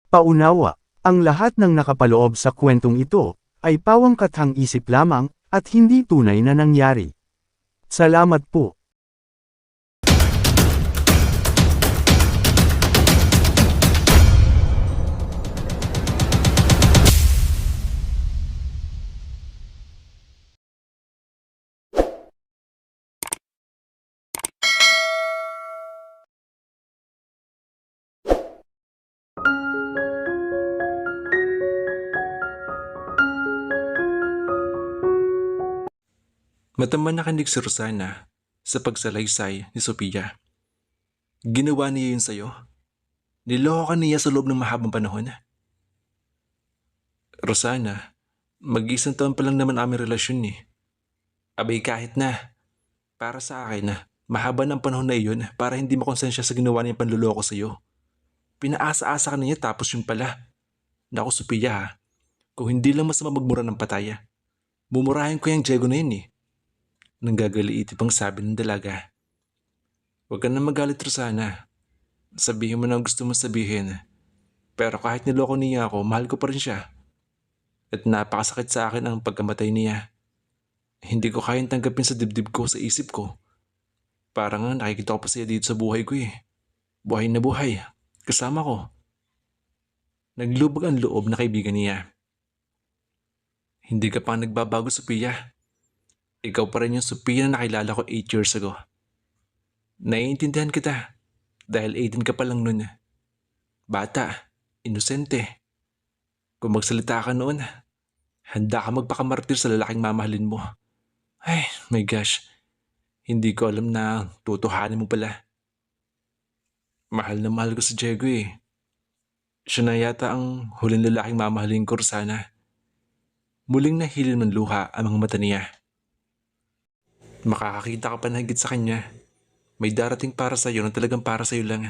Paunawa, ang lahat ng nakapaloob sa kwentong ito, ay pawangkathang isip lamang, at hindi tunay na nangyari. Salamat po. Mataman nakinig si Rosana sa pagsalaysay ni Sophia. Ginawa niya yun sa'yo. Niloko ka niya sa loob ng mahabang panahon. Rosana, mag-isang taon pa lang naman aming relasyon eh. Abay kahit na, para sa akin na mahaba ng panahon na iyon para hindi makonsensya sa ginawa niyang panluloko sa'yo. Pinaasa-asa ka na niya tapos yun pala. Naku Sophia ha, kung hindi lang masama magmura ng pataya, mumurahin ko yung Diego na yun eh. Nanggagaliit pang sabi ng dalaga. Huwag ka na magalit Rosana. Sabihin mo na ang gusto mong sabihin. Pero kahit niloko niya ako, mahal ko pa rin siya. At napakasakit sa akin ang pagkamatay niya. Hindi ko kayang tanggapin sa dibdib ko, sa isip ko. Parang nga nakikita ko pa siya dito sa buhay ko eh. Buhay na buhay. Kasama ko. Naglubog ang loob na kaibigan niya. Hindi ka pa nagbabago, Sophia. Ikaw pa rin yung Sophia na nakilala ko 8 years ago. Naiintindihan kita. Dahil 18 ka pa lang nun. Bata. Inosente. Kung magsalita ka noon, handa ka magpakamartir sa lalaking mamahalin mo. Ay, my gosh. Hindi ko alam na tutuhanin mo pala. Mahal na mahal ko si Diego eh. Siya na yata ang huling lalaking mamahalin ko, Rosana. Muling nahilin ng luha ang mga mata niya. Makakakita ka pa na higit sa kanya. May darating para sa'yo na talagang para sa'yo lang.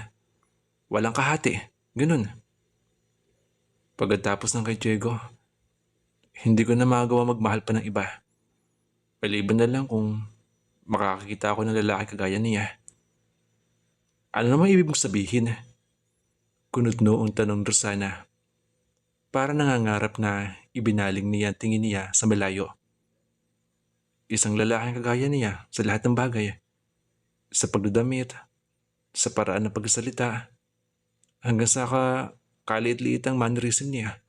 Walang kahati. Ganun. Pagkatapos ng kay Diego, hindi ko na magawa magmahal pa ng iba. Paliban na lang kung makakakita ako ng lalaki kagaya niya. Ano naman ibig mong sabihin? Kunot noong tanong Rosana. Para nangangarap na ibinaling niya ang tingin niya sa malayo. Isang lalaking kagaya niya sa lahat ng bagay. Sa pagdadamit, sa paraan ng pagsasalita, hanggang sa kaliit-liit ang mannerism niya.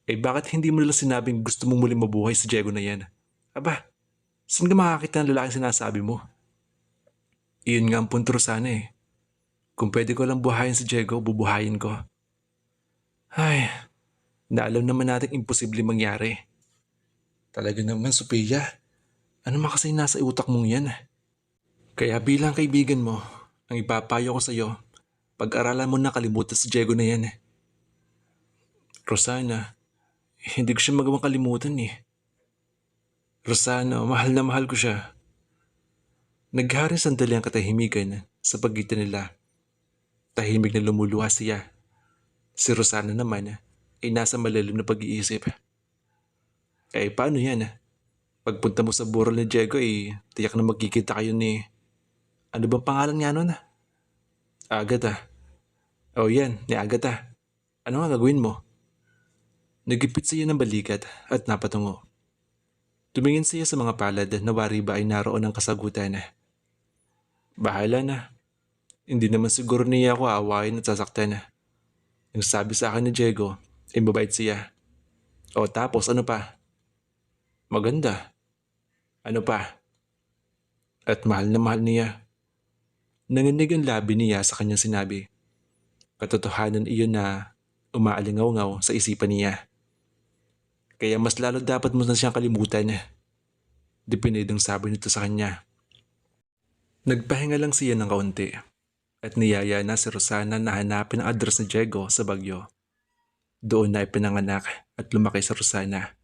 Eh bakit hindi mo nila sinabing gusto mong muling mabuhay si Diego na yan? Aba, saan ka makakita ng lalaking sinasabi mo? Iyon nga ang punto Rosana eh. Kung pwede ko lang buhayin si Diego, bubuhayin ko. Ay, naalam naman natin imposible mangyari. Talaga naman, Sophia. Ano man kasi nasa utak mong yan? Kaya bilang kaibigan mo, ang ipapayo ko sa'yo, pag-aralan mo na kalimutan si Diego na yan. Rosana, hindi ko siya magawang kalimutan eh. Rosana, mahal na mahal ko siya. Naghari sandali ang katahimikan sa pagitan nila. Tahimik na lumuluha siya. Si Rosana naman ay nasa malalim na pag-iisip. Eh paano yan? Pagpunta mo sa burol ni Diego tiyak na magkikita kayo ni... Ano bang pangalan niya nun? Agatha. Oh yan, ni Agatha. Ano nga gagawin mo? Nagipit siya ng balikat at napatungo. Tumingin siya sa mga palad na wari ba ay naroon ang kasagutan. Bahala na. Hindi naman siguro niya ako aawain at sasaktan. Yung sabi sa akin ni Diego, mabait siya. O tapos ano pa? Maganda. Ano pa? At mahal na mahal niya. Nanginig ang labi niya sa kanyang sinabi. Katotohanan iyon na umaalingaw-ngaw sa isipan niya. Kaya mas lalo dapat mo na siyang kalimutan. Dipinidong sabi nito sa kanya. Nagpahinga lang siya ng kaunti at niyaya na si Rosana na hanapin ang address ni Diego sa Baguio. Doon na ipinanganak at lumaki si Rosana.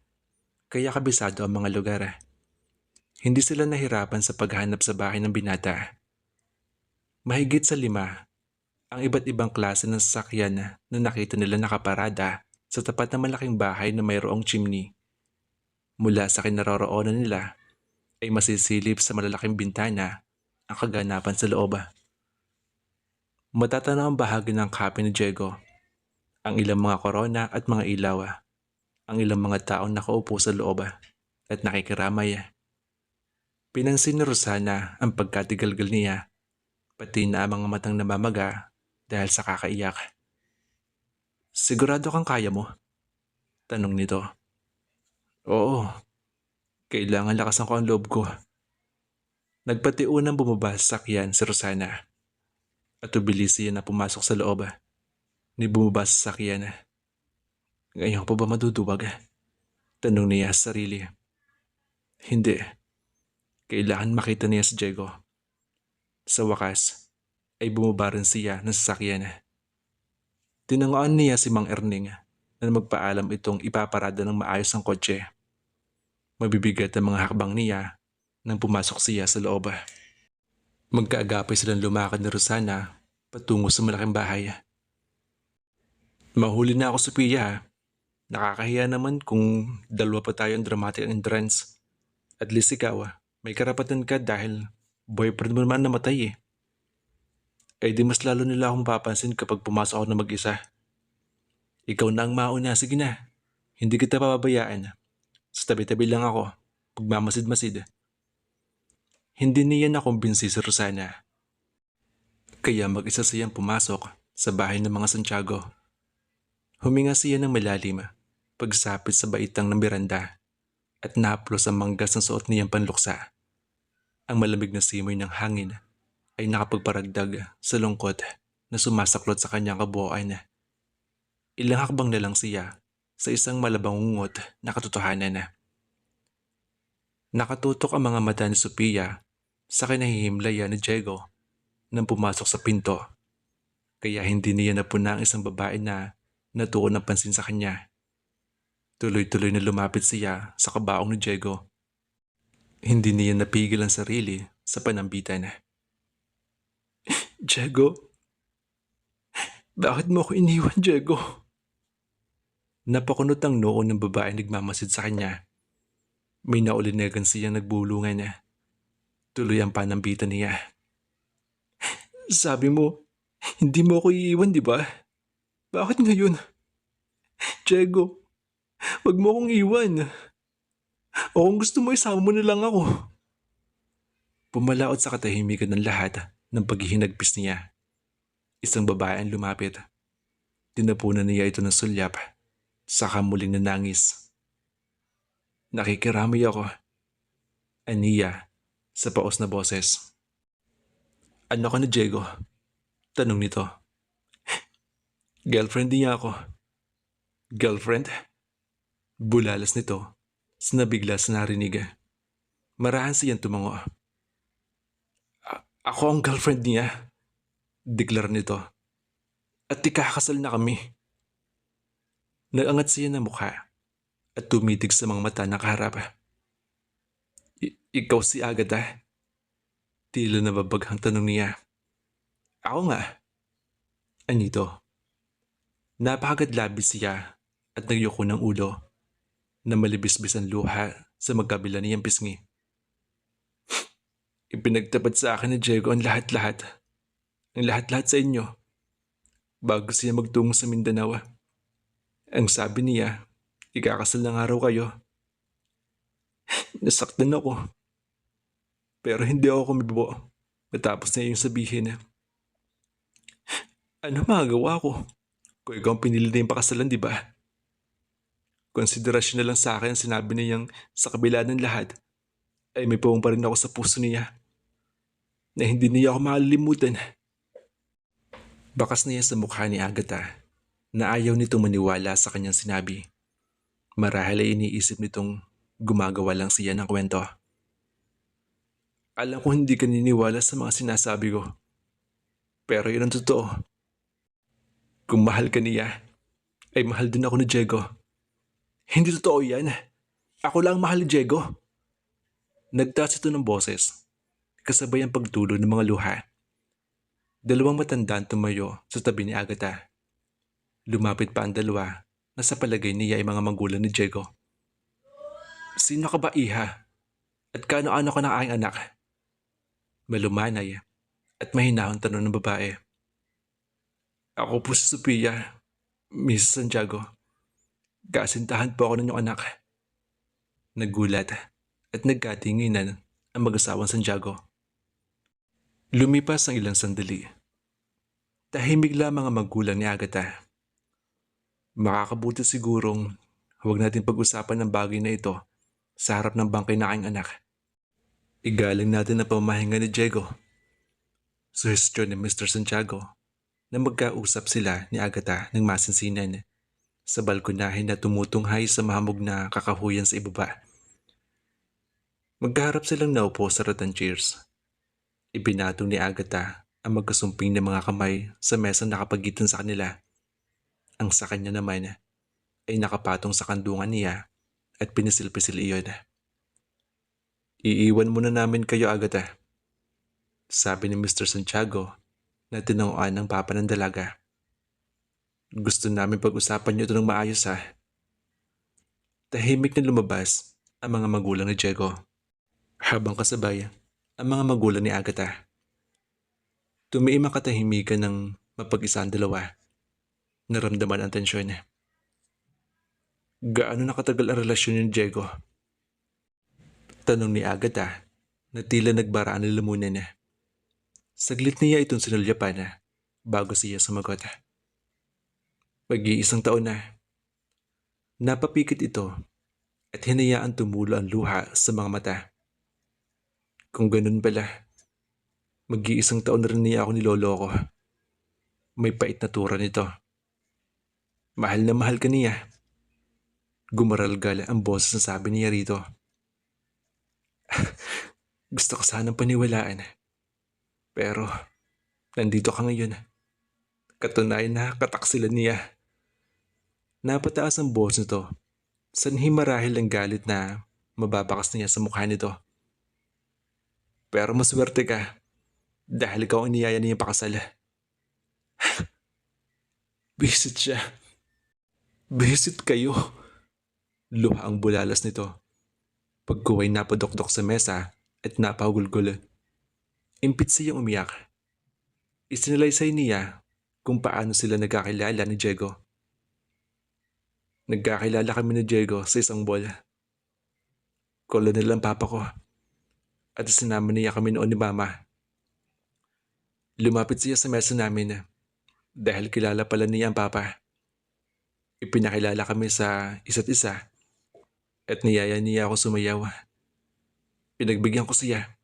Kaya kabisado ang mga lugar. Hindi sila nahirapan sa paghanap sa bahay ng binata. Mahigit sa 5 ang iba't ibang klase ng sasakyan na nakita nila nakaparada sa tapat ng malaking bahay na mayroong chimney. Mula sa kinaroroonan nila ay masisilip sa malalaking bintana ang kaganapan sa loob. Matatanaw ang bahagi ng kape ni Diego. Ang ilang mga korona at mga ilaw, ang ilang mga taong nakaupo sa loob at nakikiramay. Pinansin ni Rosana ang pagkatigalgal niya, pati na ang mga matang namamaga dahil sa kakaiyak. Sigurado kang kaya mo? Tanong nito. Oo, kailangan lakasan ko ang loob ko. Nagpatiunang bumaba sa sakyan si Rosana at ubilis siya na pumasok sa loob ni bumaba sa sakyan. Ngayon pa ba maduduwag? Tanong niya sa sarili. Hindi, kailangan makita niya si Diego. Sa wakas, ay bumaba rin siya ng sasakyan. Tinangoan niya si Mang Erning na magpaalam itong ipaparada ng maayos ang kotse. Mabibigat ang mga hakbang niya nang pumasok siya sa loob. Magkaagapay silang lumakad ni Rosana patungo sa malaking bahay. Mahuli na ako, Sophia. Nakakahiya naman kung dalawa pa tayo ang dramatic entrance. At least ikaw, may karapatan ka dahil boyfriend mo naman namatay eh. Ay di mas lalo nila akong papansin kapag pumasok ako na mag-isa. Ikaw na ang mauna, sige na. Hindi kita pababayaan. Sa tabi-tabi lang ako, magmamasid-masid. Hindi niya nakumbinsi si Rosana. Kaya mag-isa siyang pumasok sa bahay ng mga Santiago. Huminga siya ng malalim pagsapit sa baitang ng beranda at naplos ang manggas ng suot niyang panluksa. Ang malamig na simoy ng hangin ay nakapagparagdag sa lungkot na sumasaklot sa kanyang kabuuan. Ilang hakbang na lang siya sa isang malabangungot na katotohanan. Nakatutok ang mga mata ni Sophia sa kinahihimlayan ni Diego nang pumasok sa pinto. Kaya hindi niya napuna ang isang babae na natuon ng pansin sa kanya. Tuloy-tuloy na lumapit siya sa kabaong ni Diego. Hindi niya napigil ang sarili sa panambitan. Diego, bakit mo ako iniwan, Diego? Napakunot ang noo ng babae nagmamasid sa kanya. May naulinagan siyang nagbulungan. Tuloy ang panambitan niya. Sabi mo, hindi mo ako iiwan, di ba? Bakit ngayon? Diego, wag mo akong iwan. O kung gusto mo, isama mo na lang ako. Pumalaot sa katahimikan ng lahat ng paghihinagpis niya. Isang babae ang lumapit. Tinapunan niya ito ng sulyap, saka muling nanangis. Nakikiramay ako. Aniya sa paos na boses. Ano ka na, Diego? Tanong nito. Girlfriend niya ako. Girlfriend? Bulalas nito sa nabigla sa narinig. Marahan siyang tumango. Ako ang girlfriend niya, deklar nito. At ikakasal na kami. Nagangat siya ng mukha at tumitig sa mga mata na kaharap. Ikaw si Agatha? Tila nababaghang tanong niya. Ako nga. Anito? Napakagad labis siya at nagyuko ng ulo na malibis-bis ang luha sa magkabila niyang pisngi. Ipinagtapat sa akin ni Diego ang lahat-lahat. Ang lahat-lahat sa inyo. Bago siya magtungo sa Mindanao. Ang sabi niya, ikakasal ng araw kayo. Nasaktan ako. Pero hindi ako kumibo matapos na yung sabihin. Ano magagawa ko? Kung ikaw ang pinili na yung pakasalan, di ba? Konsiderasyon na lang sa akin ang sinabi niyang sa kabila ng lahat ay may puwang pa rin ako sa puso niya na hindi niya ako malilimutan. Bakas niya sa mukha ni Agatha na ayaw nitong maniwala sa kanyang sinabi. Marahil ay iniisip nitong gumagawa lang siya ng kwento. Alam ko hindi ka niniwala sa mga sinasabi ko. Pero yun ang totoo. Kung mahal ka niya, ay mahal din ako ni Diego. Hindi totoo yan. Ako lang mahal ni Diego. Nagtaas ito ng boses, kasabay ang pagtulo ng mga luha. Dalawang matandaan tumayo sa tabi ni Agatha. Lumapit pa ang dalawa na sa palagay niya ay mga magulang ni Diego. Sino ka ba, iha? At kaano-ano ka ng aking anak? Malumanay at mahinahon tanong ng babae. Ako po si Sophia. Miss Santiago, kasintahan po ako ng inyong anak. Nagulat at nagkatinginan ang mag-asawang Santiago. Lumipas ang ilang sandali. Tahimik lamang ang magulang ni Agatha. Makakabuti sigurong huwag natin pag-usapan ng bagay na ito sa harap ng bangkay na aking anak. Igaling natin ang pamahinga ni Diego. Suhestyon ni Mr. Santiago na magkausap sila ni Agatha ng masinsinan sa balkonahin na tumutunghay sa mahamog na kakahuyan sa ibaba. Magkaharap silang naupo sa rattan chairs. Ibinatong ni Agatha ang magkasumping na mga kamay sa mesang nakapagitan sa kanila. Ang sa kanya naman ay nakapatong sa kandungan niya at pinisil-pisil iyon. Iiwan muna namin kayo, Agatha, sabi ni Mr. Santiago na tinanguan ng papa ng dalaga. Gusto namin pag-usapan niyo ito ng maayos ha. Tahimik na lumabas ang mga magulang ni Diego. Habang kasabay ang mga magulang ni Agatha. Tumiim ang katahimikan ng mapag-isa ang dalawa. Naramdaman ang tensyon. Gaano nakatagal ang relasyon ni Diego? Tanong ni Agatha na tila nagbaraan ng lamunan. Saglit niya itong sinulyapan bago siya sumagot. Mag-iisang taon na. Napapikit ito at hinayaan tumulo ang luha sa mga mata. Kung ganun pala, mag-iisang taon na rin niya ako nilolo ko. May pait na tura nito. Mahal na mahal ka niya. Gumaralgal ang boses na sabi niya rito. Gusto ko sanang paniwalaan. Pero, nandito ka ngayon. Katunayan na kataksilan niya. Napataas ang boses nito. Sanhi marahil ang galit na mababakas niya sa mukha nito. Pero maswerte ka. Dahil ikaw ang niyaya niyang pakasal. Bisit siya. Bisit kayo. Luha ang bulalas nito. Pagkuway napadokdok sa mesa at napahugulgol. Impit siyang umiyak. Isinalaysay niya kung paano sila nagkakilala ni Diego. Nagkakilala kami ni Diego sa isang ball. Kolonel ang papa ko. At sinama niya kami noon ni mama. Lumapit siya sa mesa namin dahil kilala pala niya ang papa. Ipinakilala kami sa isa't isa at niyaya niya ako sumayaw. Pinagbigyan ko siya.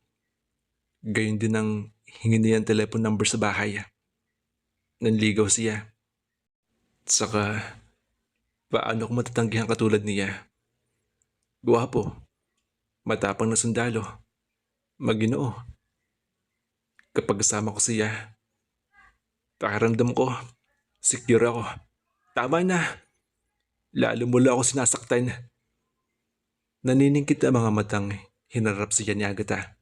Gayon din ang hingin niya ang telephone number sa bahay. Nanligaw siya. Saka, paano ko matatanggihan katulad niya? Guwapo, matapang na sundalo, maginoo. Kapag kasama ko siya, pakiramdam ko, secure ako. Tama na. Lalo mula ako sinasaktan. Naniningkit ang mga matang hinarap siya ni Agatha.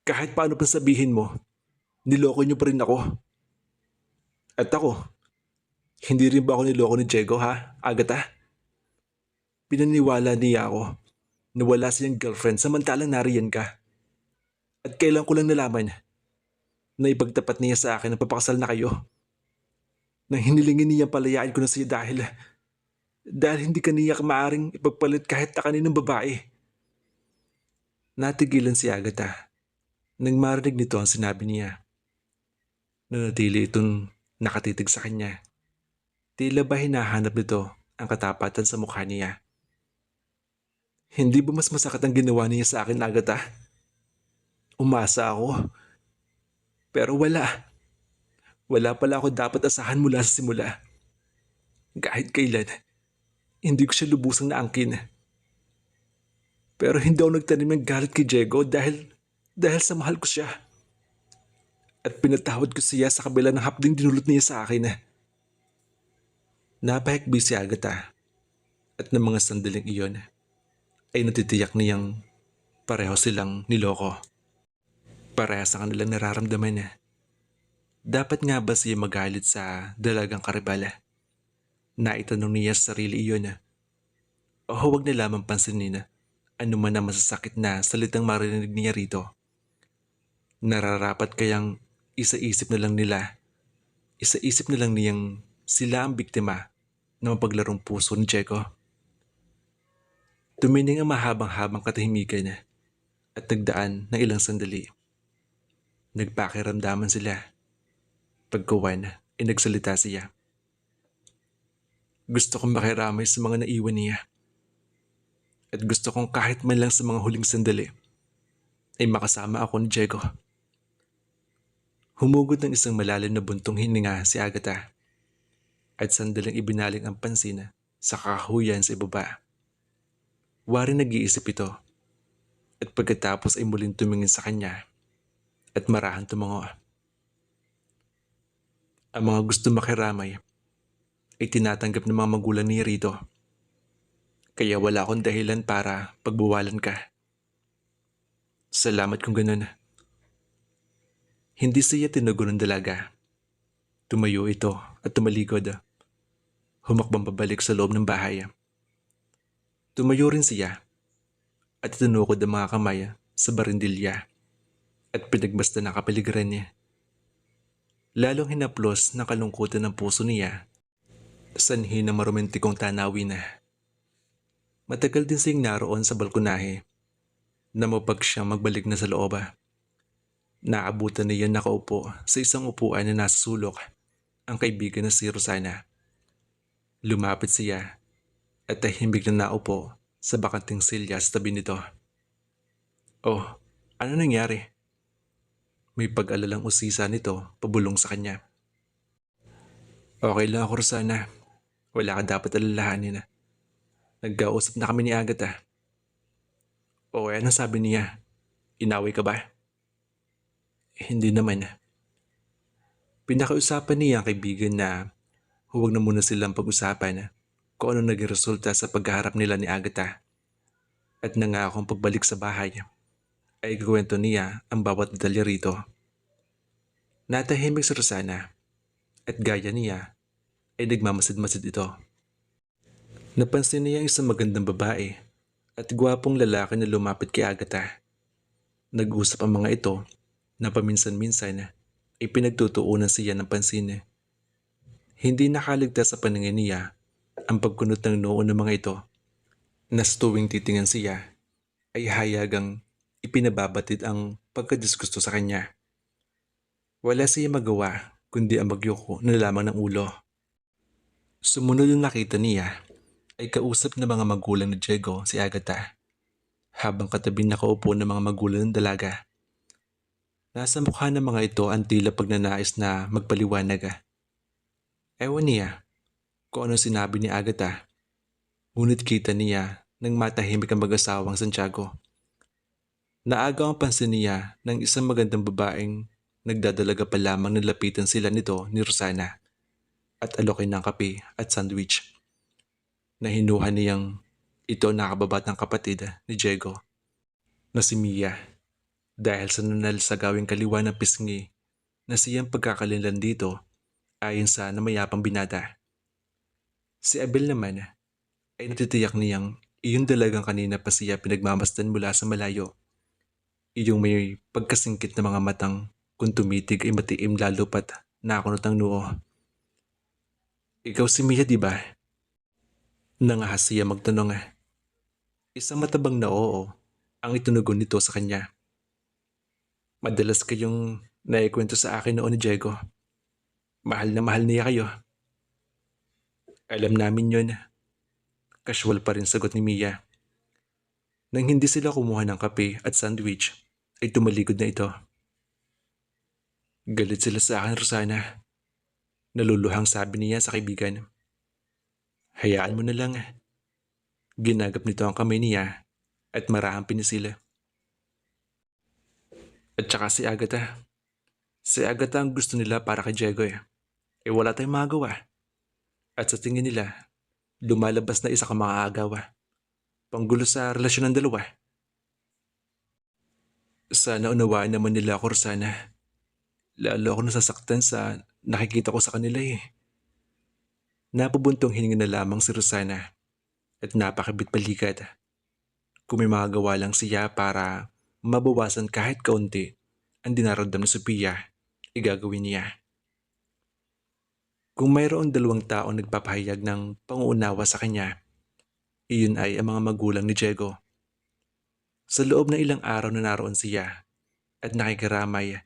Kahit paano pa sabihin mo, niloko niyo pa rin ako. At ako, hindi rin ba ako niloko ni Diego ha, Agatha? Pinaniwala niya ako na wala siyang girlfriend samantalang nariyan ka. At kailan ko lang nalaman na ipagtapat niya sa akin na papakasal na kayo. Nang hinilingin niya palayain ko na siya dahil hindi ka niya maaring ipagpalit kahit na kaninong babae. Natigilan si Agatha nang marinig nito ang sinabi niya. Nanatili itong nakatitig sa kanya. Tila ba hinahanap nito ang katapatan sa mukha niya. Hindi ba mas masakit ang ginawa niya sa akin, Agatha? Umasa ako. Pero wala. Wala pala ako dapat asahan mula sa simula. Kahit kailan, hindi ko siya lubusang naangkin. Pero hindi ako nagtanim ng galit kay Diego dahil sa mahal ko siya. At pinatawad ko siya sa kabila ng hapding dinulot niya sa akin. Napahikbi si Agatha at ng mga sandaling iyon ay natitiyak niyang pareho silang niloko. Parehas sa kanilang nararamdaman. Dapat nga ba siya magalit sa dalagang karibala? Naitanong niya sa sarili iyon. O huwag na lamang pansinin ano man ang masasakit na salitang marinig niya rito. Nararapat kayang isaisip na lang niyang sila ang biktima ng mapaglarong puso ni Jeko. Tumining ang mahabang-habang katahimikan at nagdaan ng ilang sandali. Nagpakiramdaman sila. Pagkawan ay nagsalita siya. Gusto kong makiramay sa mga naiwan niya. At gusto kong kahit man lang sa mga huling sandali ay makasama ako ni Jeko. Humugod ng isang malalim na buntong hininga si Agatha at sandaling ibinaling ang pansin sa kakahuyan sa ibaba. Wari nag-iisip ito at pagkatapos ay muling tumingin sa kanya at marahan tumango. Ang mga gusto makiramay ay tinatanggap ng mga magulang ni Rito. Kaya wala akong dahilan para pagbawalan ka. Salamat kung ganun. Hindi siya tinugon ng dalaga. Tumayo ito at tumalikod. Humakbang pabalik sa loob ng bahay. Tumayo rin siya at itinukod ang mga kamay sa barindilya at pinagbasta ng kapaligiran niya. Lalong hinaplos ng kalungkutan ng puso niya sanhi ng maromantikong tanawin na. Matagal din siyang naroon sa balkonahe na mapag siyang magbalik na sa loob. Naabutan niya nakaupo sa isang upuan na nasa sulok ang kaibigan na si Rosana. Lumapit siya at tahimik na naupo sa bakanting silya sa tabi nito. Oh, ano nangyari? May pag-alalang usisa nito pabulong sa kanya. Okay lang ako, Rosana. Wala ka dapat alalahanin. Nagkausap na kami ni Agatha. O ano sabi niya? Inaway ka ba? Hindi naman. Pinakausapan niya ang kaibigan na huwag na muna silang pag-usapan kung ano naging resulta sa paghaharap nila ni Agatha. At nangakong pagbalik sa bahay ay ikuwento niya ang bawat detalye rito. Natahimik si Rosana at gaya niya ay nagmamasid-masid ito. Napansin niya ang isang magandang babae at gwapong lalaki na lumapit kay Agatha. Nag-usap ang mga ito na paminsan-minsan ay pinagtutuunan siya ng pansin. Hindi nakaligtas sa paningin niya ang pagkunot ng noo ng mga ito na sa tuwing titingnan siya ay hayagang ipinababatid ang pagkadisgusto sa kanya. Wala siya magawa kundi ang magyuko na lamang ng ulo. Sumunod yung nakita niya ay kausap ng mga magulang ni Jeko si Agatha habang katabi nakaupo ng mga magulang ng dalaga. Nasa mukha ng mga ito ang tila pagnanais na magpaliwanag. Ewan niya kung ano sinabi ni Agatha, ngunit kita niya nang matahimik ang mag-asawang Santiago. Naaga ang pansin niya ng isang magandang babaeng nagdadalaga pa lamang na lapitan sila nito ni Rosana at alokin ng kape at sandwich. Nahinuhan niyang ito nakababatang kapatid ni Jeko na si Mia dahil sa nanalisagawing kaliwa ng pisngi na siyang pagkakalinlan dito ayon sa namayapang binata. Si Abel naman ay natitiyak niyang iyong dalagang kanina pa siya pinagmamasdan mula sa malayo. Iyong may pagkasingkit na mga matang kung tumitig ay matiim lalo pat nakunot ang noo. Ikaw si Mia, di ba? Nangahas siya magtanong. Isang matabang na oo ang itunugon nito sa kanya. Madalas kayong naikwento sa akin noon ni Jeko. Mahal na mahal niya kayo. Alam namin yun. Casual pa rin sagot ni Mia. Nang hindi sila kumuha ng kape at sandwich, ay tumalikod na ito. Galit sila sa akin, Rosana. Naluluhang sabi niya sa kaibigan. Hayaan mo na lang. Ginagap nito ang kamay niya at marahang pinisila. At saka si Agatha. Si Agatha ang gusto nila para kay Jeko eh. Eh wala tayong magawa. At sa tingin nila, lumalabas na isa kang mga agaw. Panggulo sa relasyon ng dalawa. Sana unawaan naman nila ako, Rosana. Lalo ako nasasaktan sa nakikita ko sa kanila eh. Napabuntong hininga na lamang si Rosana at napakabit balikat. Kung may magagawa lang siya para mabawasan kahit kaunti ang dinaramdam ni Sophia, igagawin niya. Kung mayroon dalawang taong nagpapahayag ng panguunawa sa kanya, iyon ay ang mga magulang ni Diego. Sa loob ng ilang araw na naroon siya at nakikiramay,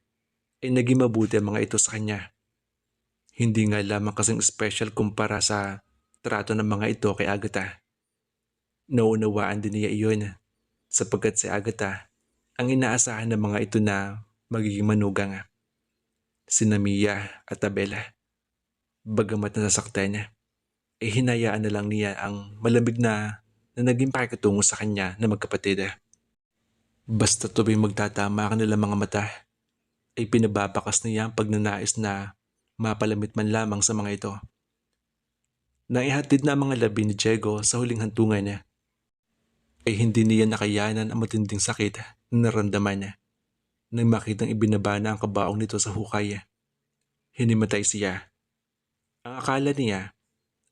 ay naging mabuti ang mga ito sa kanya. Hindi nga lamang kasing special kumpara sa trato ng mga ito kay Agatha. Naunawaan din niya iyon sapagkat si Agatha ang inaasahan ng mga ito na magiging manugang, sina Mia at Abela. Bagamat nasasaktan niya, ay hinayaan na lang niya ang malamig na naging pakikitungo sa kanya na magkapatid. Basta tuwing magtatama ang kanilang mga mata, ay pinababakas niya ang pagnanais na mapalamit man lamang sa mga ito. Naihatid na ang mga labi ni Diego sa huling hantungan niya, ay hindi niya nakayanan ang matinding sakit na naramdaman niya. Nang makitang ibinaba na ang kabaong nito sa hukay, hinimatay siya. Ang akala niya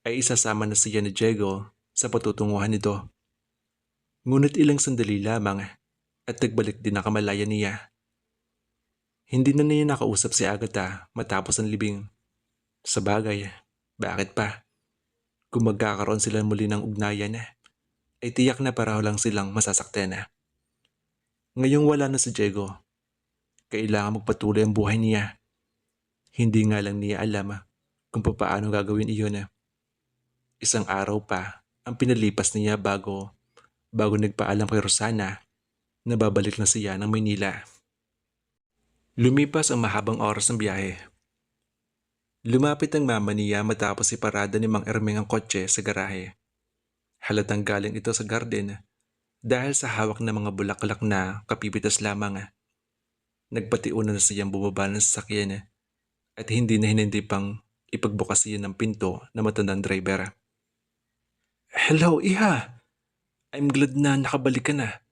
ay isasama na siya ni Diego sa patutunguhan nito. Ngunit ilang sandali lamang at nagbalik din ang kamalayan niya. Hindi na niya nakausap si Agatha matapos ang libing. Sa bagay, bakit pa? Kung magkakaroon sila muli ng ugnayan, ay tiyak na pareho lang silang masasaktan. Ngayong wala na si Diego, kailangan magpatuloy ang buhay niya. Hindi nga lang niya alam kung paano gagawin iyon. Isang araw pa ang pinalipas niya bago nagpaalam kay Rosana na babalik na siya ng Maynila. Lumipas ang mahabang oras ng biyahe. Lumapit ang mama niya matapos iparada ni Mang Ermeng ang kotse sa garahe. Halatang galing ito sa garden dahil sa hawak ng mga bulaklak na kapipitas lamang. Nagpatiuna na siyang bumaba ng sasakyan at hindi na hinindi pang ipagbukas iyon ng pinto na matandang driver. "Hello, Iha! I'm glad na nakabalik ka na."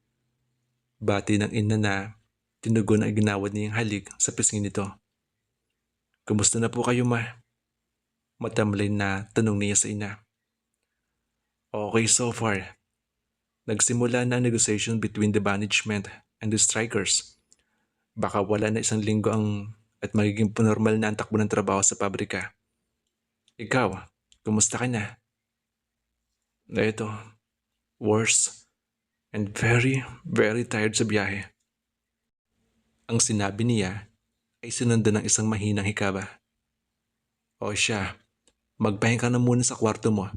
Bati ng ina na tinugon ang ginawad niyang halik sa pisngi nito. "Kumusta na po kayo, ma?" Matamlay na tanong niya sa ina. "Okay so far. Nagsimula na ang negotiation between the management and the strikers. Baka wala na isang linggo at magiging normal na ang takbo ng trabaho sa pabrika. Ikaw, kumusta ka na?" "Na ito, worse and very, very tired sa biyahe." Ang sinabi niya ay sinundan ng isang mahinang hikaba. "O siya, magpahinga ka na muna sa kwarto mo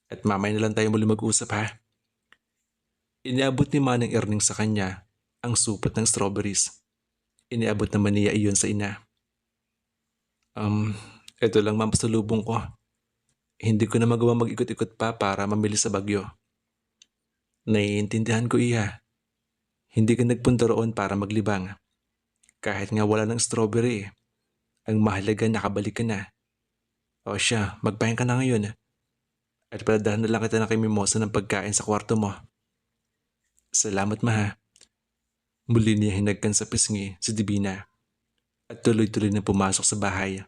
at mamaya na lang tayo muli mag-usap, ha?" Iniabot ni Manang Erning sa kanya ang supot ng strawberries. Iniabot naman niya iyon sa ina. Ito lang ma'am pasalubong ko. Hindi ko na magawa mag-ikot-ikot pa para mamili sa Bagyo." "Naiintindihan ko, Iha. Hindi ka nagpunta roon para maglibang. Kahit nga wala ng strawberry, ang mahalaga nakabalik ka na. O siya, magpahinga ka na ngayon. At paladahan na lang kita ng kay Mimosa ng pagkain sa kwarto mo." "Salamat, ma, ha." Muli niya hinagkan sa pisngi si Divina at tuloy-tuloy na pumasok sa bahay.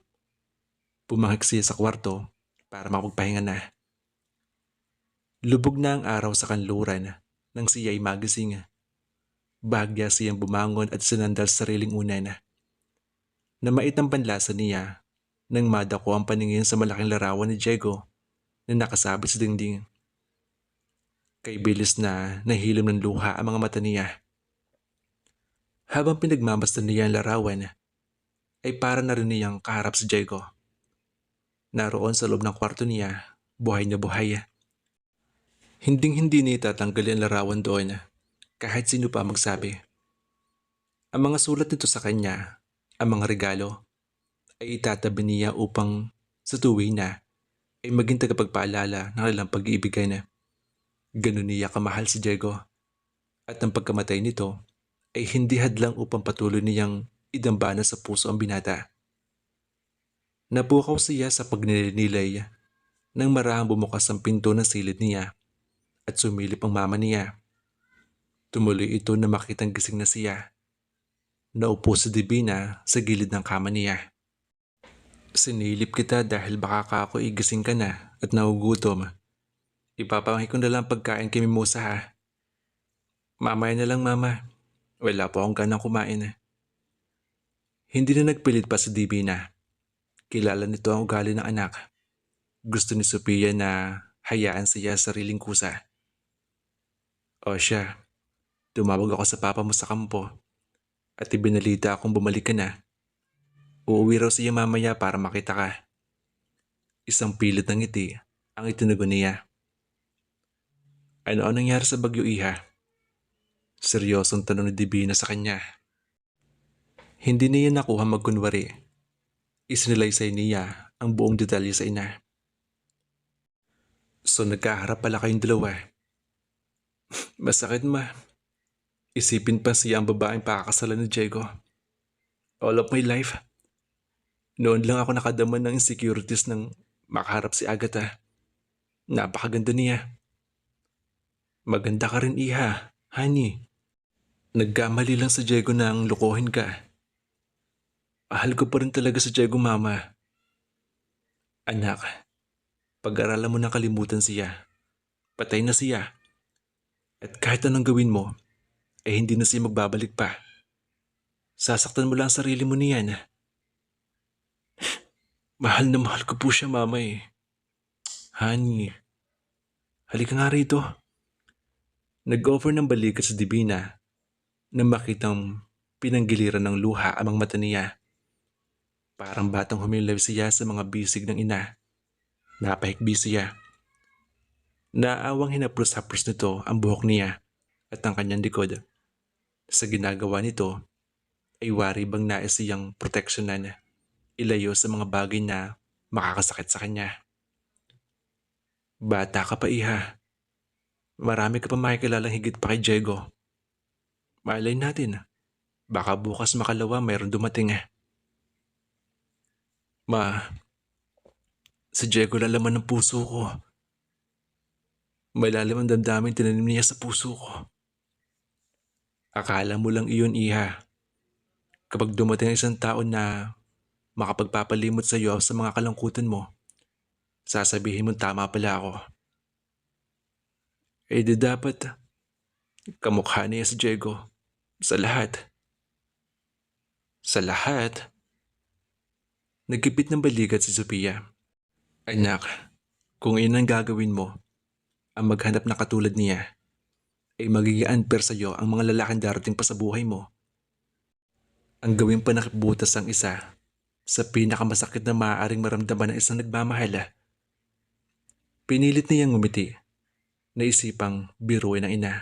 Pumahik siya sa kwarto para makapagpahinga na. Lubog na ang araw sa kanluran nang siya ay magising. Bahagya siyang bumangon at sinandal sa sariling unan. Namait ang panlasa niya nang madako ang paningin sa malaking larawan ni Diego na nakasabit sa dingding. Kay bilis na nahilom ng luha ang mga mata niya. Habang pinagmamasdan niya ang larawan, ay para na rin niyang kaharap si Diego. Naroon sa loob ng kwarto niya, buhay na buhay. Hinding-hindi niya tatanggalin ang larawan doon kahit sino pa magsabi. Ang mga sulat nito sa kanya, ang mga regalo, ay itatabi niya upang sa tuwing na ay maging tagapagpaalala ng kanilang pag-iibigan. Ganun niya kamahal si Diego at ang pagkamatay nito ay hindi hadlang upang patuloy niyang idambana sa puso ang binata. Napukaw siya sa pagninilay nang marahang bumukas ang pinto ng silid niya at sumilip ang mama niya. Tumuloy ito na makitang gising na siya. Naupo si Divina sa gilid ng kama niya. "Sinilip kita dahil baka ka ako igising ka na at nagugutom. Ipapamahi ko na lang pagkain kay Mimosa, ha?" "Mamaya na lang, mama. Wala po akong ganang kumain." Hindi na nagpilit pa si Divina. Kilala nito ang ugali ng anak. Gusto ni Sophia na hayaan siya sa sariling kusa. O siya, tumawag ako sa papa mo sa kampo at ibinalita akong bumalik ka na. Uuwi raw siya mamaya para makita ka. Isang pilit ng ngiti ang itinugon niya. Ano ang nangyari sa bagyo, iha? Seryosong tanong ni Divina sa kanya. Hindi niya nakuha magkunwari. Isinilaysay niya ang buong detalye sa ina. So nagkaharap pala kayong dalawa. Masakit ma. Isipin pa siya ang babaeng pakakasalan ni Diego. All of my life. Noon lang ako nakadama ng insecurities ng makaharap si Agatha. Napakaganda niya. Maganda ka rin, iha, honey. Nagkamali lang sa Diego na ang lokohin ka. Mahal ko pa rin talaga sa Diego, mama. Anak, pag-aralan mo na kalimutan siya. Patay na siya. At kahit anong gawin mo, ay hindi na siya magbabalik pa. Sasaktan mo lang ang sarili mo niyan. Mahal na mahal ko po siya, mama eh. Honey, halika nga rito. Nag-offer ng balikat sa Divina na makitang pinanggiliran ng luha ang mga mata niya. Parang batang humilaw siya sa mga bisig ng ina. Napahikbi siya. Naawang hinapros-hapros nito ang buhok niya at ang kanyang likod. Sa ginagawa nito ay wari bang nais siyang proteksyonan, ilayo sa mga bagay na makakasakit sa kanya. Bata ka pa, iha. Marami ka pa makikilalang higit pa kay Diego. Malay natin, baka bukas makalawa mayroon dumating. Ma, si Diego lalaman ng puso ko. Malalim ang damdamin tinanim niya sa puso ko. Akala mo lang iyon, iha. Kapag dumating ang isang tao na makapagpapalimot sa iyo sa mga kalungkutan mo, sasabihin mo tama pala ako. Eh di dapat, kamukha niya si Diego. Sa lahat. Sa lahat? Nagkipit ng balikat si Sophia. Anak, kung iyon ang gagawin mo, ang maghanap na katulad niya, ay magiging unfair sa iyo ang mga lalaking darating pa sa buhay mo. Ang gawin pa nakibutas ang isa sa pinakamasakit na maaaring maramdaman ng isang nagmamahal. Pinilit niyang ngumiti, naisipang biruin ng ina.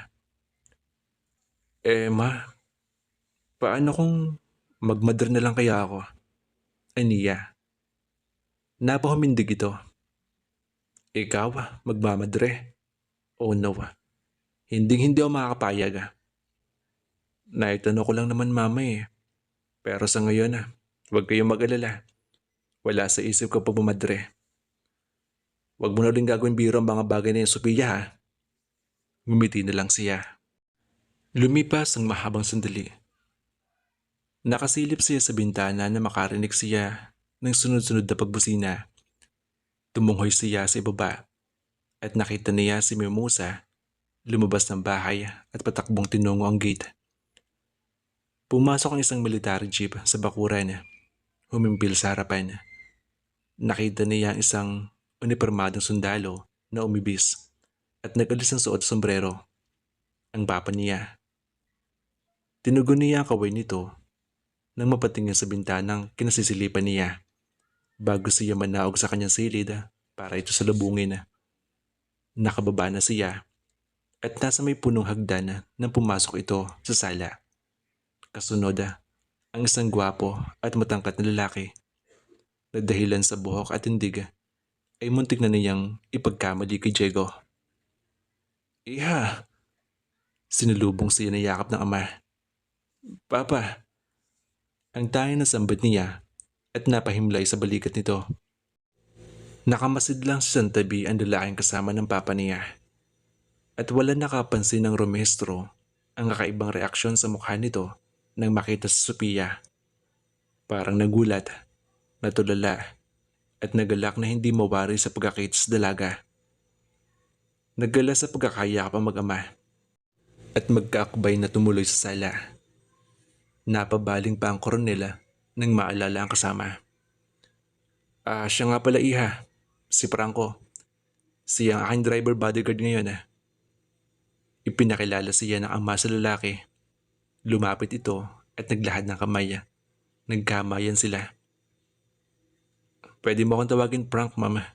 Ma, paano kung magmadar na lang kaya ako? Aniya, napahumindig ito. Ikaw, magmamadre? Oh no, hindi ako makakapayag. Naitanong ko lang naman, mama eh. Pero sa ngayon, huwag kayong mag-alala. Wala sa isip ko pa bumadre. Huwag mo na rin gagawin biro ang mga bagay na yung Sophia, ha? Ngumiti na lang siya. Lumipas ang mahabang sandali. Nakasilip siya sa bintana na makarinig siya ng sunod-sunod na pagbusina. Tumunghoy siya sa ibaba at nakita niya si Mimosa lumabas ng bahay at patakbong tinungo ang gate. Pumasok ang isang military jeep sa bakuran. Humimpil sa harapan. Nakita niya ang isang unipormadong sundalo na umibis at nag-alis ng suot sombrero. Ang papa niya. Tinugon niya ang kaway nito nang mapatingin sa bintanang kinasisilipan niya bago siya manaog sa kanyang silid para ito salubungin. Nakababa na siya at nasa may punong hagdan nang pumasok ito sa sala. Kasunod, ang isang gwapo at matangkat na lalaki na dahilan sa buhok at tindig ay muntik na niyang ipagkamali kay Diego. Iha! Sinulubong siya na yakap ng ama. Papa! Ang tanging na sambat niya at napahimlay sa balikat nito. Nakamasid lang sa tabi ang lalaking kasama ng papa niya. At wala nakapansin ng romestro ang kakaibang reaksyon sa mukha nito nang makita si Sophia. Parang nagulat, natulala, at nagalak na hindi mawari sa pagkakita sa dalaga. Nagala sa pagkakayakap ang mag-ama at magkaakbay na tumuloy sa sala. Napabaling pa ang koronela nang maalala ang kasama. Siya nga pala iha. Si Franco. Siya ang aking driver bodyguard ngayon. Ipinakilala siya ng ama sa lalaki. Lumapit ito at naglahad ng kamay. Nagkamayan sila. Pwede mo akong tawagin Frank, mama.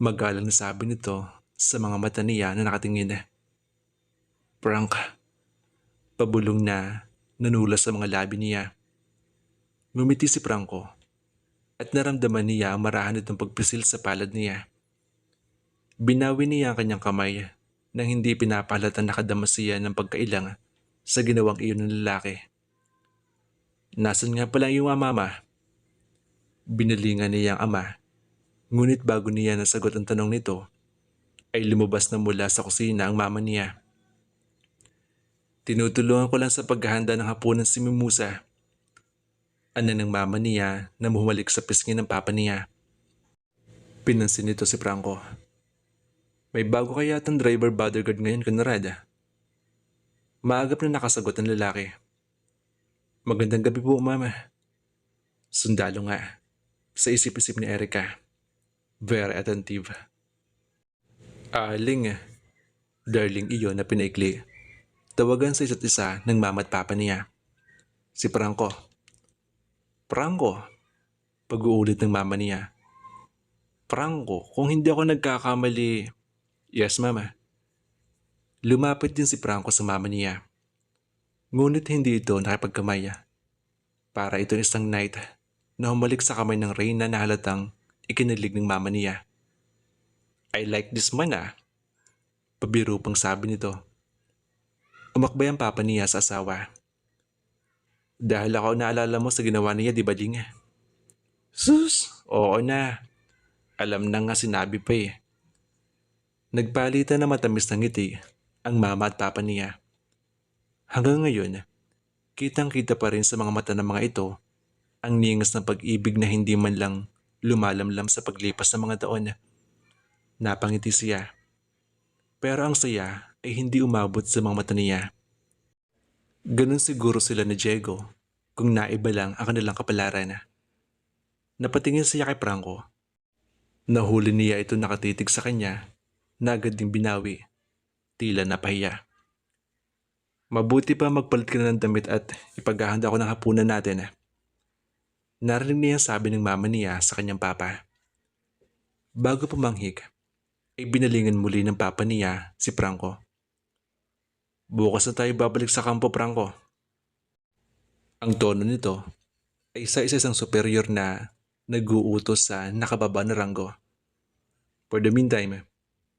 Magalang na sabi nito sa mga mata niya na nakatingin. Frank. Pabulong na nanulas sa mga labi niya. Ngumiti si Franco at naramdaman niya ang marahan nitong pagpisil sa palad niya. Binawi niya ang kanyang kamay nang hindi pinapahalata nakadama siya ng pagkailang sa ginawang iyon ng lalaki. Nasaan nga pala yung mama? Binalingan niya ang ama, ngunit bago niya nasagot ang tanong nito, ay lumabas na mula sa kusina ang mama niya. Tinutulungan ko lang sa paghahanda ng hapunan si Mimusa. Ana ng mama niya na bumalik sa pisngi ng papa niya. Pinansin nito si Franco. May bago kaya yatang driver bodyguard ngayon, Conrad. Maagap na nakasagot ang lalaki. Magandang gabi po, mama. Sundalo nga. Sa isip-isip ni Erica. Very attentive. Aling, darling iyon na pinaikli. Tawagan sa isa't isa ng mama at papa niya. Si Franco. Franco, pag-uulit ng mama niya. Franco, kung hindi ako nagkakamali. Yes, mama. Lumapit din si Franco sa mama niya. Ngunit hindi ito nakipagkamay. Para ito isang night na humalik sa kamay ng reyna na halatang ikinilig ng mama niya. I like this man Pabiro pang sabi nito. Umakbay ang papa niya sa asawa. Dahil ako naalala mo sa ginawa niya, di ba, Ding? Sus, oo na. Alam na nga sinabi pa eh. Nagpalitan na matamis ng ngiti ang mama at papa niya. Hanggang ngayon, kitang-kita pa rin sa mga mata ng mga ito ang ningas ng pag-ibig na hindi man lang lumalamlam sa paglipas ng mga taon. Napangiti siya. Pero ang saya ay hindi umabot sa mga mata niya. Ganun siguro sila ni Diego kung naiba lang ang kanilang kapalaran. Napatingin siya kay Franco. Nahuli niya ito nakatitig sa kanya na agad ding binawi. Tila napahiya. Mabuti pa magpalit ka na ng damit at ipaghahanda ko ng hapunan natin. Narinig niya sabi ng mama niya sa kanyang papa. Bago pumanghik, ay binalingan muli ng papa niya si Franco. Bukas na tayo babalik sa kampo, Franco. Ang tono nito ay isa-isang superior na nag-uutos sa nakababa na ranggo. For the meantime,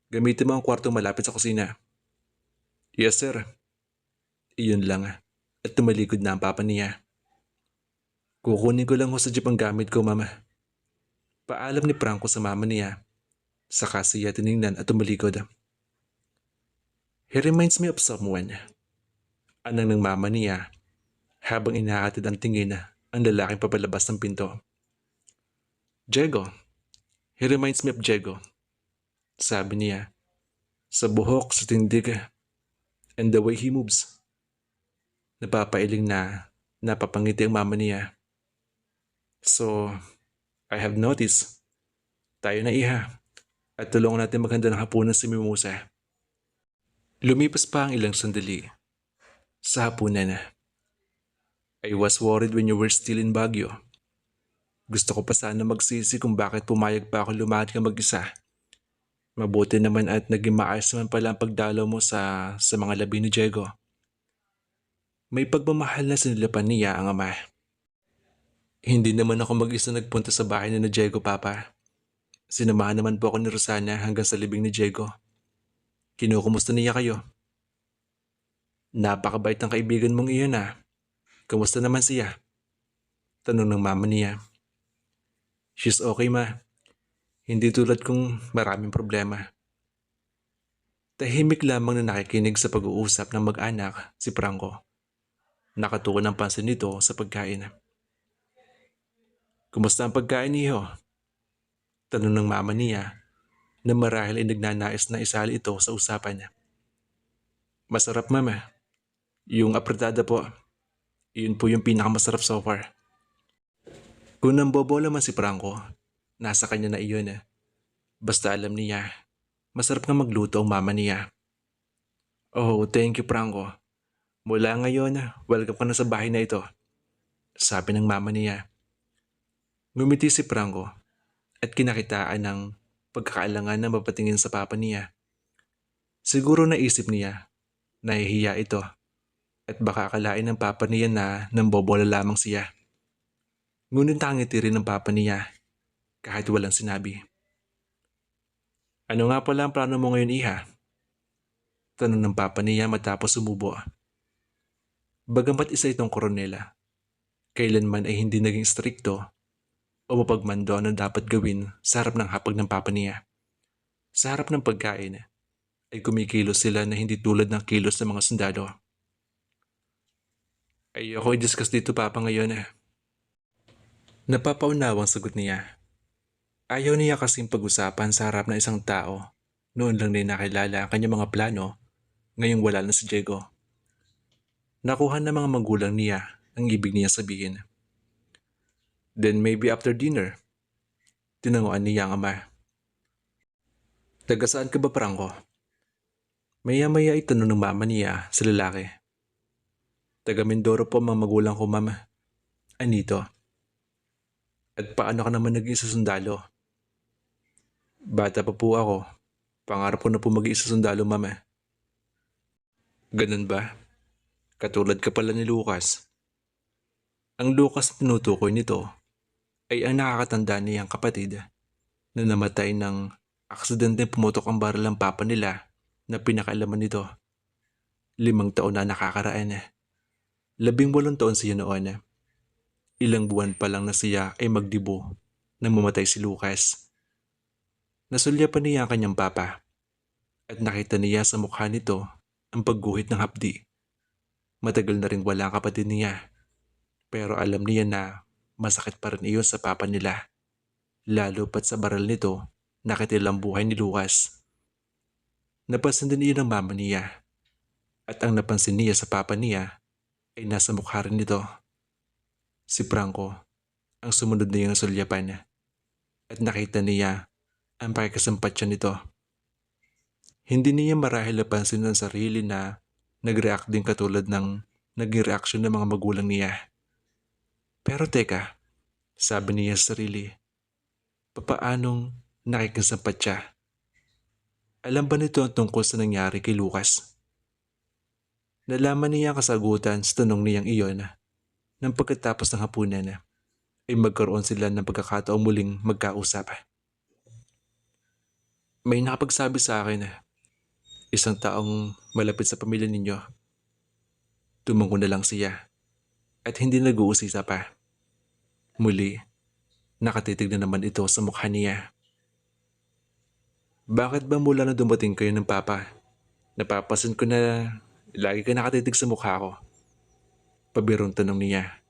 gamitin mo ang kwartong malapit sa kusina. Yes, sir. Iyon lang at tumalikod na ang papa niya. Kukunin ko lang ho sa jeep ang gamit ko, mama. Paalam ni Franco sa mama niya. Saka siya tinignan at tumalikod. He reminds me of someone. Anang ng mama niya habang inahatid ang tingin ang lalaking papalabas ng pinto. Diego. He reminds me of Diego. Sabi niya. Sa buhok, sa tindig, and the way he moves. Napapailing na napapangiti ang mama niya. So, I have noticed. Tayo na iha. At tulungan natin maghanda ng hapunan si Mimosa. Lumipas pa ang ilang sandali. Sa hapunan. I was worried when you were still in Baguio. Gusto ko pa sana magsisi kung bakit pumayag pa ako lumahad ka mag-isa. Mabuti naman at naging maayos naman pala ang pagdalaw mo sa mga labi ni Diego. May pagmamahal na sinilapan niya ang ama. Hindi naman ako mag-isa nagpunta sa bahay ni Diego, Papa. Sinamahan naman po ako ni Rosana hanggang sa libing ni Diego. Kinukumusta niya kayo? Napakabait ng kaibigan mong iyon . Kamusta naman siya? Tanong ng mama niya. She's okay, ma. Hindi tulad kong maraming problema. Tahimik lamang na nakikinig sa pag-uusap ng mag-anak si Franco. Nakatuon ang pansin nito sa pagkain. Kumusta ang pagkain niyo? Tanong ng mama niya na marahil ay nagnanais na isali ito sa usapan niya. Masarap, mama. Yung apretada po. Iyon po yung pinakamasarap so far. Kung nambobola man si Franco, nasa kanya na iyon. Basta alam niya, masarap nga magluto ang mama niya. Oh, thank you Franco. Mula ngayon, welcome ka na sa bahay na ito, sabi ng mama niya. Ngumiti si Franco at kinakitaan ng pagkakaalangan na mapatingin sa papa niya. Siguro naisip niya, nahihiya ito at baka akalain ng papa niya na nambobola lamang siya. Ngunit nakangiti rin ng papa niya kahit walang sinabi. Ano nga pala ang plano mo ngayon, iha? Tanong ng papa niya matapos sumubo. Bagamat isa itong koronela, kailanman ay hindi naging strikto o mapagmando ang dapat gawin sa harap ng hapag ng papa niya. Sa harap ng pagkain ay kumikilos sila na hindi tulad ng kilos ng mga sundalo. Ayoko i-discuss dito papa ngayon. Napapaunawang sagot niya. Ayaw niya kasing pag-usapan sa harap ng isang tao. Noon lang niya nakilala ang kanyang mga plano, ngayong wala na si Diego. Nakuha ng mga magulang niya ang ibig niya sabihin. Then maybe after dinner, tinanguan niya ang ama. Taga saan ka ba, Franco? Maya-maya ay tanong ng mama niya sa lalaki. Taga Mindoro po ang mga magulang ko, mama. Anito? At paano ka naman nag-iisa sundalo? Bata pa po ako. Pangarap ko na po mag-iisa sundalo, mama. Ganun ba? Katulad ka pala ni Lucas. Ang Lucas na tinutukoy nito ay ang nakakatanda niyang kapatid na namatay ng aksidente pumutok ang baril ng papa nila na pinakaalaman nito. 5 taon na nakakaraan. 18 taon siya noon. Ilang buwan pa lang na siya ay magdibo nang mamatay si Lucas. Nasulyapan niya ang kanyang papa at nakita niya sa mukha nito ang pagguhit ng hapdi. Matagal na rin wala ang kapatid niya, pero alam niya na masakit pa rin iyon sa papa nila, lalo pat sa baral nito nakitilang buhay ni Lucas. Napansin din iyon ng mama niya, at ang napansin niya sa papa niya ay nasa mukha rin nito. Si Franco ang sumunod na yung sulyapan at nakita niya ang pakikasampatya nito. Hindi niya marahil napansin ang sarili na nag-react din katulad ng naging reaksyon ng mga magulang niya. Pero teka, sabi niya sa sarili, papaanong nakikisampatya? Alam ba nito ang tungkol sa nangyari kay Lucas? Nalaman niya ang kasagutan sa tanong niyang iyon nang pagkatapos ng hapunan ay magkaroon sila ng pagkakataong muling magkausap. May nakapagsabi sa akin isang taong malapit sa pamilya ninyo. Tumango na lang siya at hindi nag-uusisa pa. Muli, nakatitig na naman ito sa mukha niya. Bakit ba mula na dumating kayo ng papa? Napapasin ko na lagi ka nakatitig sa mukha ko. Pabirong tanong niya.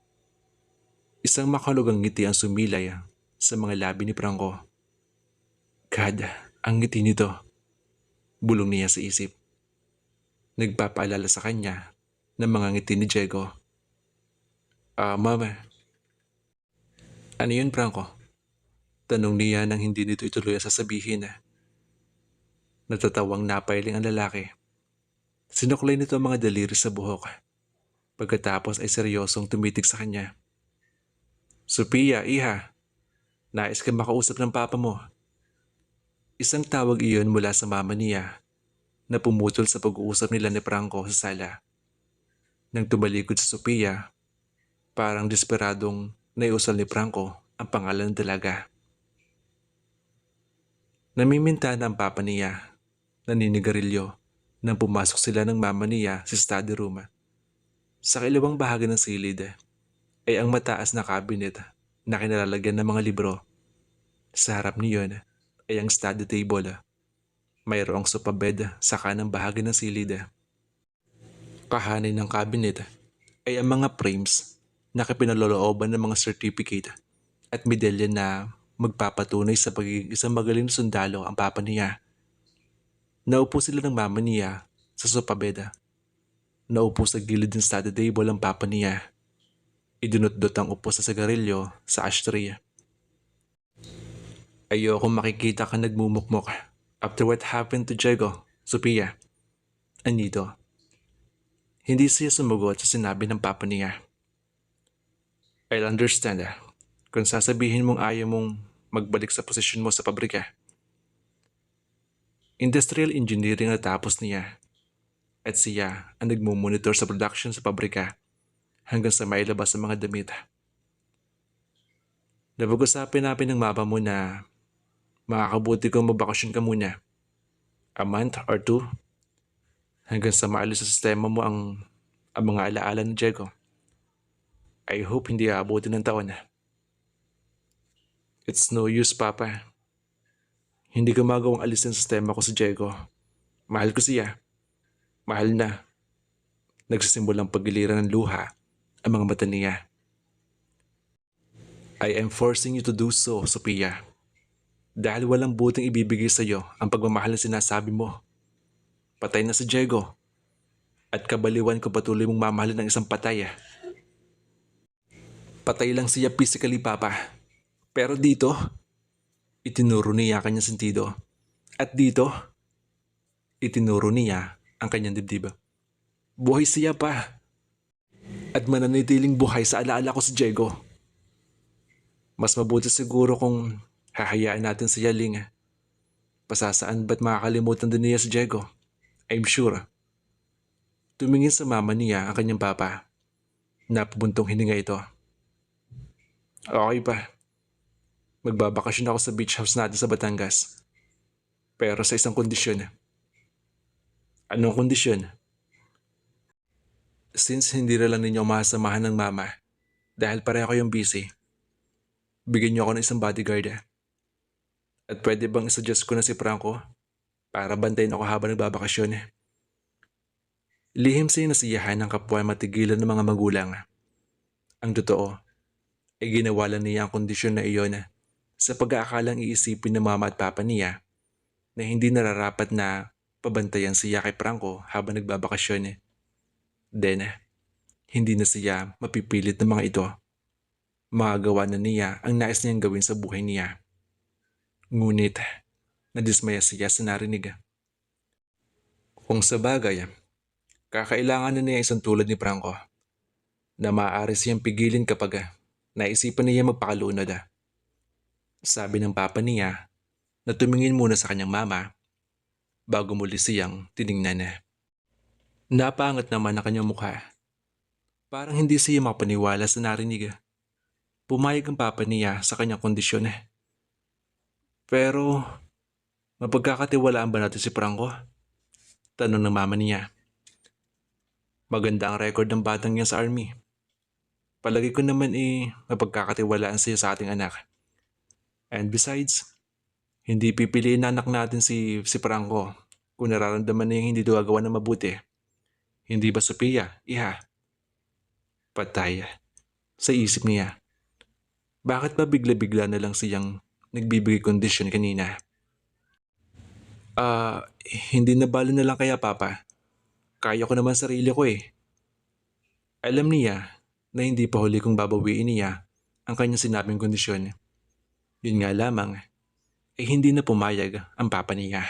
Isang makalugang ngiti ang sumilay sa mga labi ni Franco. God, ang ngiti nito. Bulong niya sa isip. Nagpapaalala sa kanya ng mga ngiti ni Diego. Mama. Ano yun, Franco? Tanong niya nang hindi nito ituloy ang sasabihin. Natatawang napailing ang lalaki. Sinuklay nito ang mga daliri sa buhok. Pagkatapos ay seryosong tumitig sa kanya. Sophia, iha. Nais ka makausap ng papa mo. Isang tawag iyon mula sa mama niya na pumutol sa pag-uusap nila ni Franco sa sala. Nang tumalikod si Sophia, parang desperadong naiusal ni Franco ang pangalan ng dalaga. Namiminta na ang papa niya, naninigarilyo, nang pumasok sila ng mama niya sa study room. Sa kilawang bahagi ng silid ay ang mataas na cabinet na kinalalagyan ng mga libro. Sa harap niyon ay ang study table. Mayroong sofa bed sa kanang bahagi ng silid. Kahanay ng cabinet ay ang mga frames na pinalolooban ng mga certificate at medalya na magpapatunay sa pagiging isang magaling na sundalo ang papa niya. Naupo sila ng mama niya sa sofa bed. Naupo sa gilid ng study table ang papa niya. Idunot-dot ang upo sa sigarilyo sa ashtray. Ayoko makikita ka nagmumukmok after what happened to Diego, Sophia. Anito. Hindi siya sumagot sa sinabi ng papa niya. I'll understand kung sasabihin mong ayaw mong magbalik sa posisyon mo sa pabrika. Industrial engineering na tapos niya at siya ang nagmumonitor sa production sa pabrika hanggang sa mailabas ang mga damit. Napag-usapin namin ng mama mo na makakabuti kong magbakasyon ka muna. A month or two hanggang sa maalis sa sistema mo ang mga alaala ni Diego. I hope hindi aabutin ng taon. It's no use, Papa. Hindi ko magawang alisin sa sistema ko si Diego. Mahal ko siya. Mahal na. Nagsisimulang paggiliran ng luha ang mga mata niya. I am forcing you to do so, Sophia. Dahil walang buting ibibigay sa iyo ang pagmamahal na sinasabi mo. Patay na si Diego. At kabaliwan ko patuloy mong mamahalin ng isang patay. Patay lang siya physically, Papa. Pero dito, itinuro niya ang kanyang sentido. At dito, itinuro niya ang kanyang dibdib. Buhay siya pa. At mananatiling buhay sa alaala ko si Diego. Mas mabuti siguro kung hahayaan natin si Yaling. Pasasaan ba't makakalimutan din niya si Diego? I'm sure. Tumingin sa mama niya ang kanyang papa. Napabuntong hininga ito. Okay pa. Magbabakasyon ako sa beach house natin sa Batangas. Pero sa isang kondisyon. Anong kondisyon? Since hindi rin lang ninyo masamahan ng mama dahil pareho kayong busy, bigyan niyo ako ng isang bodyguard. At pwede bang isuggest ko na si Franco para bantayin ako habang nagbabakasyon? Lihim siya nasiyahan ng kapwa matigilan ng mga magulang. Ang totoo ay ginawa lang niya ang kondisyon na iyon sa pag-aakalang iisipin ng mama at papa niya na hindi nararapat na pabantayan siya kay Franco habang nagbabakasyon. Then, hindi na siya mapipilit ng mga ito. Magagawa na niya ang nais niyang gawin sa buhay niya. Ngunit, nadismaya siya sa narinig. Kung sa bagay, kakailangan na niya isang tulad ni Franco na maaari siyang pigilin kapag naisipan niya magpakalunod. Sabi ng papa niya na tumingin muna sa kanyang mama bago muli siyang tiningnan. Napangat naman ang kanyang mukha. Parang hindi siya makapaniwala sa narinig. Pumayag ang papa niya sa kanyang kondisyon. Pero, mapagkakatiwalaan ba natin si Franco? Tanong ng mama niya. Maganda ang record ng batang niya sa army. Palagi ko naman mapagkakatiwalaan siya sa ating anak. And besides, hindi pipiliin na anak natin si Franco kung nararamdaman niya hindi gagawa ng mabuti. Hindi ba, Sophia? Iha? Patay. Sa isip niya. Bakit ba bigla-bigla na lang siyang nagbibigay kondisyon kanina? Hindi na balo na lang kaya, Papa. Kaya ko naman sarili ko . Alam niya na hindi pa huli kong babawiin niya ang kanyang sinabing kondisyon. Yun nga lamang, hindi na pumayag ang papa niya.